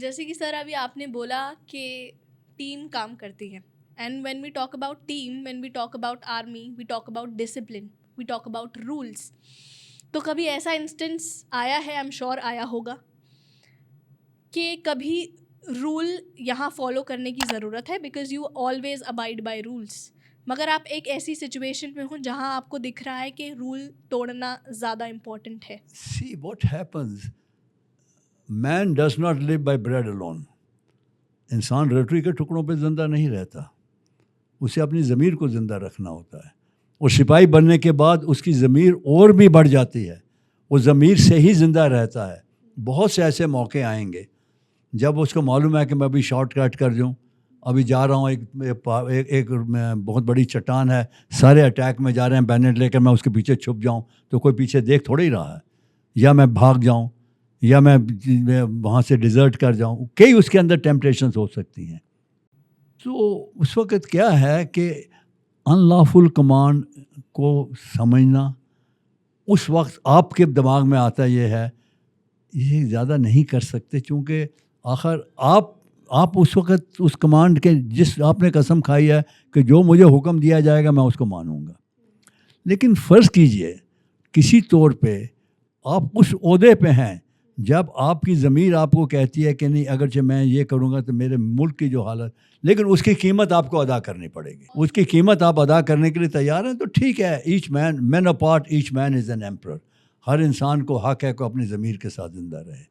جیسے کہ سر ابھی آپ نے بولا کہ ٹیم کام کرتی ہے، and when we talk about team, when we talk about army, we talk about discipline, we talk about rules. تو کبھی ایسا انسٹنس آیا ہے، آئی ایم شیور آیا ہوگا، کہ کبھی رول یہاں فالو کرنے کی ضرورت ہے because you always abide by rules, مگر آپ ایک ایسی سچویشن میں ہوں جہاں آپ کو دکھ رہا ہے کہ رول توڑنا زیادہ امپورٹنٹ ہے. See what happens. Man does not live by bread alone. انسان روٹی کے ٹکڑوں پہ زندہ نہیں رہتا، اسے اپنی ضمیر کو زندہ رکھنا ہوتا ہے. اور سپاہی بننے کے بعد اس کی ضمیر اور بھی بڑھ جاتی ہے، وہ ضمیر سے ہی زندہ رہتا ہے. بہت سے ایسے موقع آئیں گے جب اس کو معلوم ہے کہ میں ابھی شارٹ کٹ کر جاؤں، ابھی جا رہا ہوں، ایک بہت بڑی چٹان ہے، سارے اٹیک میں جا رہے ہیں بینٹ لے کر، میں اس کے پیچھے چھپ جاؤں تو کوئی پیچھے دیکھ تھوڑا ہی رہا ہے، یا میں بھاگ جاؤں، یا میں وہاں سے ڈیزرٹ کر جاؤں. کئی اس کے اندر ٹیمپٹیشنز ہو سکتی ہیں. تو اس وقت کیا ہے کہ ان لافل کمانڈ کو سمجھنا اس وقت آپ کے دماغ میں آتا یہ ہے، یہ زیادہ نہیں کر سکتے، چونکہ آخر آپ اس وقت اس کمانڈ کے جس آپ نے قسم کھائی ہے کہ جو مجھے حکم دیا جائے گا میں اس کو مانوں گا. لیکن فرض کیجئے کسی طور پہ آپ اس عہدے پہ ہیں جب آپ کی ضمیر آپ کو کہتی ہے کہ نہیں، اگرچہ میں یہ کروں گا تو میرے ملک کی جو حالت، لیکن اس کی قیمت آپ کو ادا کرنی پڑے گی. اس کی قیمت آپ ادا کرنے کے لیے تیار ہیں تو ٹھیک ہے. Each man apart, each man is an emperor. ہر انسان کو حق ہے کہ اپنی ضمیر کے ساتھ زندہ رہے.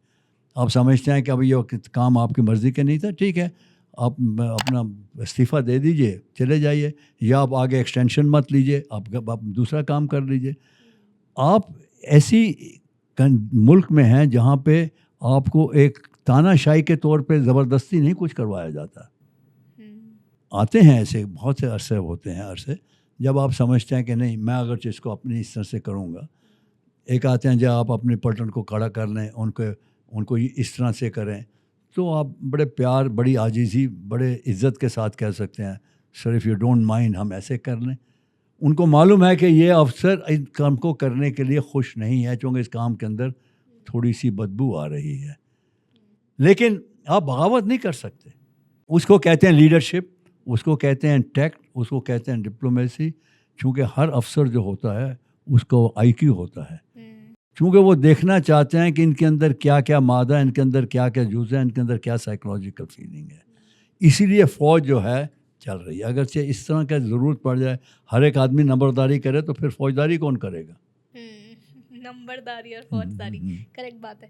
آپ سمجھتے ہیں کہ ابھی یہ کام آپ کی مرضی کے نہیں تھا، ٹھیک ہے، آپ اپنا استعفیٰ دے دیجئے، چلے جائیے، یا آپ آگے ایکسٹینشن مت لیجئے، آپ دوسرا کام کر لیجئے. آپ ایسی ملک میں ہیں جہاں پہ آپ کو ایک تانا شاہی کے طور پہ زبردستی نہیں کچھ کروایا جاتا. آتے ہیں ایسے بہت سے عرصے ہوتے ہیں، عرصے جب آپ سمجھتے ہیں کہ نہیں، میں اگرچہ اس کو اپنی اس طرح سے کروں گا. ایک آتے ہیں جب آپ اپنے پلٹن کو کھڑا کر لیں، ان کو اس طرح سے کریں، تو آپ بڑے پیار، بڑی عاجزی، بڑے عزت کے ساتھ کہہ سکتے ہیں sir if you don't mind ہم ایسے کر لیں. ان کو معلوم ہے کہ یہ افسر اس کام کو کرنے کے لیے خوش نہیں ہے، چونکہ اس کام کے اندر تھوڑی سی بدبو آ رہی ہے. لیکن آپ بغاوت نہیں کر سکتے. اس کو کہتے ہیں لیڈرشپ، اس کو کہتے ہیں ٹیکٹ، اس کو کہتے ہیں ڈپلومیسی. چونکہ ہر افسر جو ہوتا ہے اس کو آئی کیو ہوتا ہے، چونکہ وہ دیکھنا چاہتے ہیں کہ ان کے اندر کیا کیا مادہ ہے، ان کے اندر کیا کیا جز ہے، ان کے اندر کیا سائیکولوجیکل فیلنگ ہے. اسی لیے فوج جو ہے چل رہی ہے. اگرچہ اس طرح کا ضرورت پڑ جائے ہر ایک آدمی نمبرداری کرے تو پھر فوجداری کون کرے گا؟ نمبرداری اور فوجداری، کریکٹ بات ہے.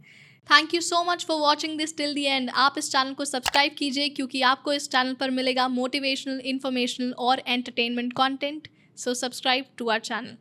Thank you so much for watching this till the end. آپ اس چینل کو سبسکرائب کیجیے کیونکہ آپ کو اس چینل پر ملے گا موٹیویشنل، انفارمیشنل اور entertainment content. So subscribe to our channel.